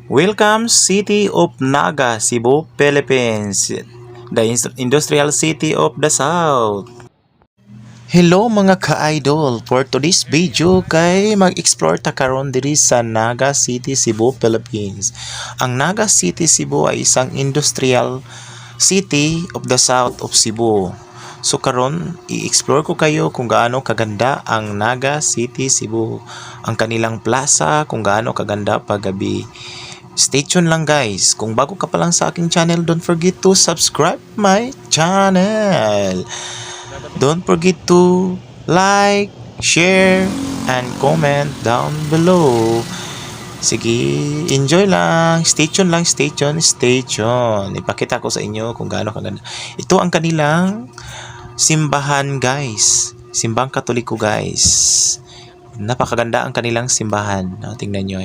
Welcome City of Naga, Cebu, Philippines, the industrial city of the South. Hello mga ka-idol! For today's video kay mag-explore ta karon diri sa Naga City, Cebu, Philippines. Ang Naga City, Cebu ay isang industrial city of the South of Cebu. So karon i-explore ko kayo kung gaano kaganda ang Naga City, Cebu. Ang kanilang plaza, kung gaano kaganda paggabi. Stay tuned lang guys. Kung bago ka pa lang sa aking channel, don't forget to subscribe my channel. Don't forget to like, share, and comment down below. Sige, enjoy lang. Stay tuned lang, stay tuned, stay tuned. Ipakita ko sa inyo kung gaano kaganda. Ito ang kanilang simbahan guys. Simbang Katoliko guys. Napakaganda ang kanilang simbahan. Tingnan nyo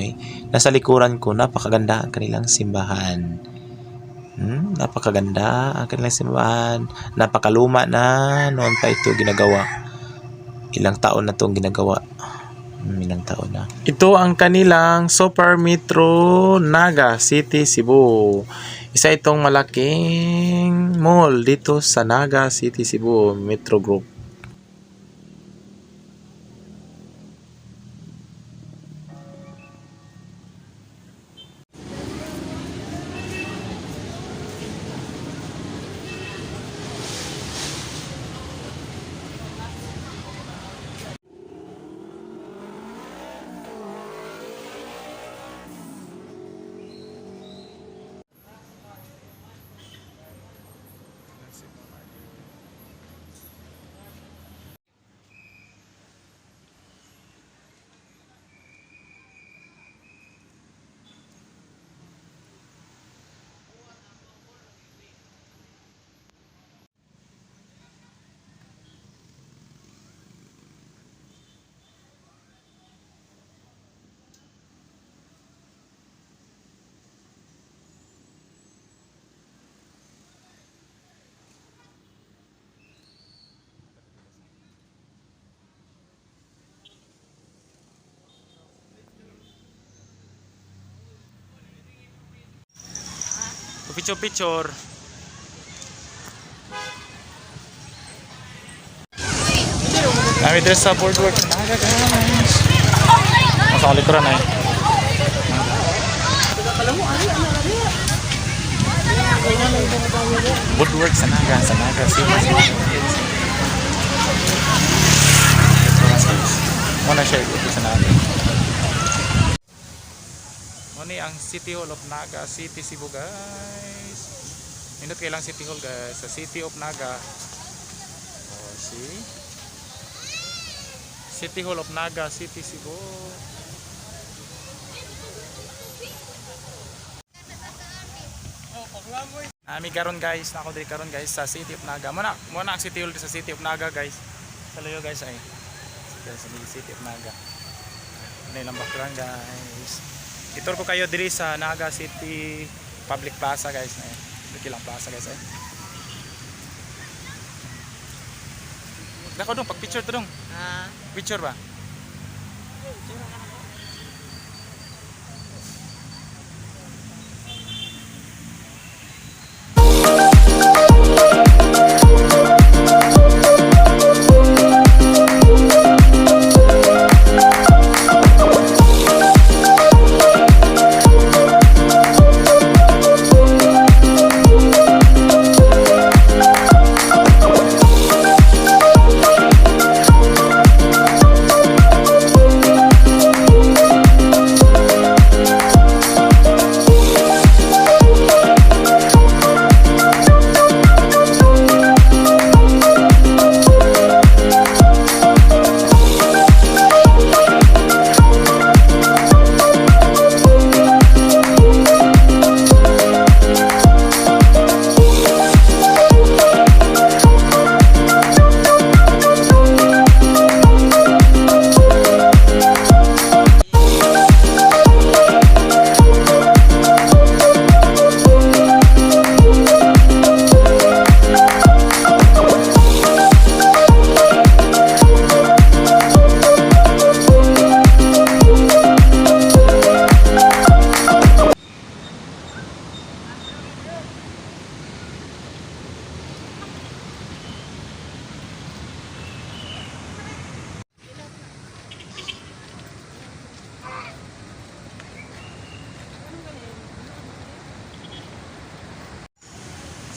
nasa likuran ko, napakaganda ang kanilang simbahan. Napakaganda ang kanilang simbahan. Napakaluma na. Noon pa ito ginagawa. Ilang taon na itong ginagawa. Ilang taon na. Ito ang kanilang Super Metro Naga City, Cebu. Isa itong malaking mall dito sa Naga City, Cebu Metro Group. Picture. Kami dress sa boardwalk na Naga guys. Masang likuran boardwalk sa Naga City. Muna siya ito sa Naga. Muna ang City Hall of Naga City, Cebu guys. Nindot kailang City Hall guys, sa City of Naga. See? City Hall of Naga City, Cebu. Ami karon guys, nako diri karon guys sa City of Naga. Muna ang City Hall sa City of Naga guys. Salayo guys ay. Sa City of Naga. Ano lang background guys. Itur ko kayo diri sa Naga City Public Plaza guys. Kilang plaza guys Dako dong, pag-picture to dong. Picture ba?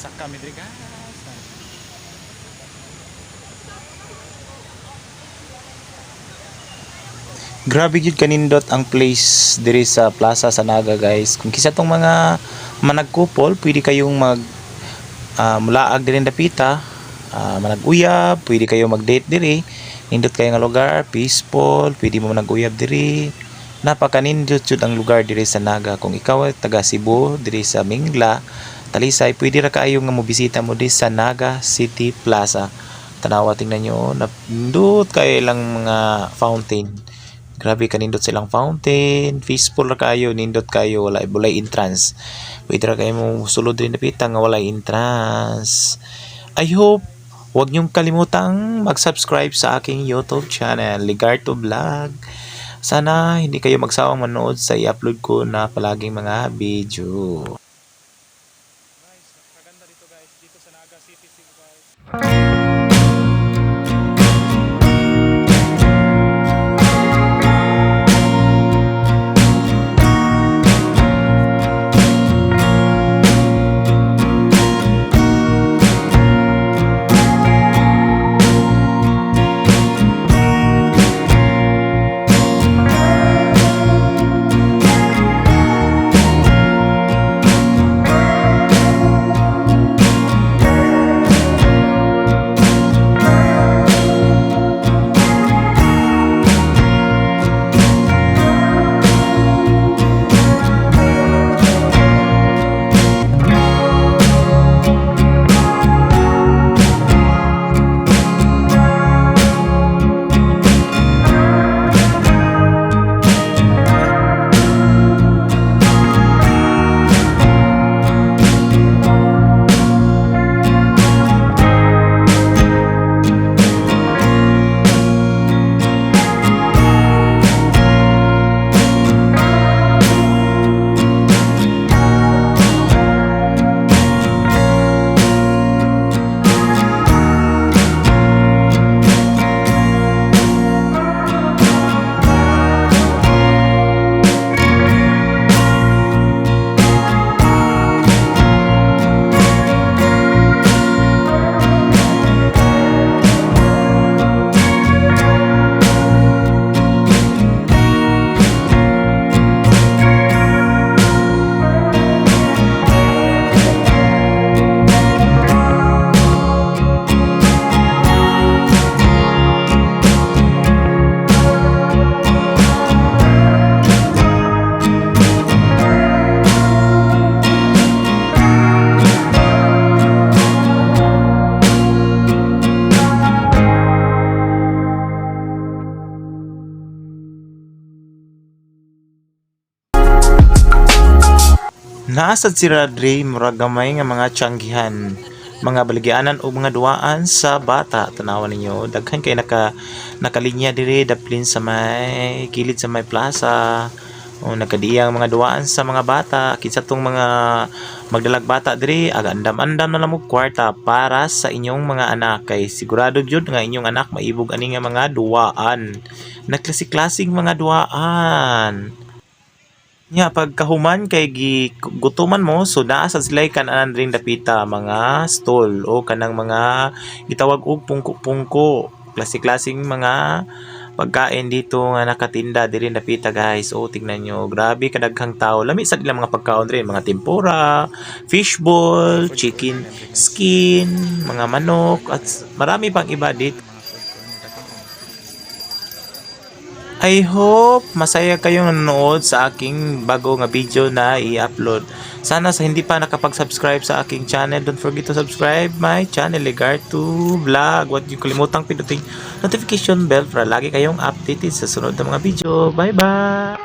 Saka midri guys. Grabe jud kanindot ang place diri sa Plaza sa Naga guys. Kung kisa tong mga managkupol, pwede kayong mulaag diri dapita, manag-uyab, pwede kayo mag-date diri. Nindot kayo nga lugar, peaceful, pwede mo manag-uyab diri. Napakanindot jud ang lugar diri sa Naga. Kung ikaw ay taga Cebu, diri sa Mingla, Talisay, pwede ra kaayo nga mobisita mo diri sa Naga City Plaza. Tanawa, tingnan nyo, nindot kayo lang mga fountain. Grabe kanindot silang fountain, peaceful ra kayo, nindot kayo, walay entrance. Pwede ra kayo mo sulod din napita nga walay entrance. I hope wag niyong kalimutang mag-subscribe sa aking YouTube channel, Ligarto Vlog. Sana hindi kayo magsawang manood sa i-upload ko na palaging mga video. Guys, kaganda dito guys, dito sa Naga City guys. Naasad si Radre, murag gamay nga mga tiyanggihan, mga baligyanan o mga duwaan sa bata. Tanawan ninyo, daghan kay nakalinya diri daplin sa may kilid sa may plaza. O nakadiyang mga duwaan sa mga bata, kinsa tong mga magdalag bata diri, aga andam-andam na lang mo kwarta para sa inyong mga anak. Kay sigurado jud nga inyong anak maibog ani nga mga duwaan. Nagklase-klaseng mga duwaan. Nya pagkahuman kay gutuman mo, so naa sa sila'y kanan ring dapita mga stall o kanang mga gitawag og pungko-pungko. Klase-klaseng mga pagkain dito nga nakatinda diri dapita guys. O tingnan nyo, grabe kadaghang tao. Lami sa ilang mga pagkaon rin, mga tempura, fishball, chicken skin, mga manok at marami pang iba dito. I hope masaya kayong nanonood sa aking bago nga video na i-upload. Sana sa hindi pa nakapag-subscribe sa aking channel, don't forget to subscribe my channel, Ligarto Vlog. Huwag niyo kalimutang pindutin notification bell para lagi kayong updated sa sunod na mga video. Bye-bye!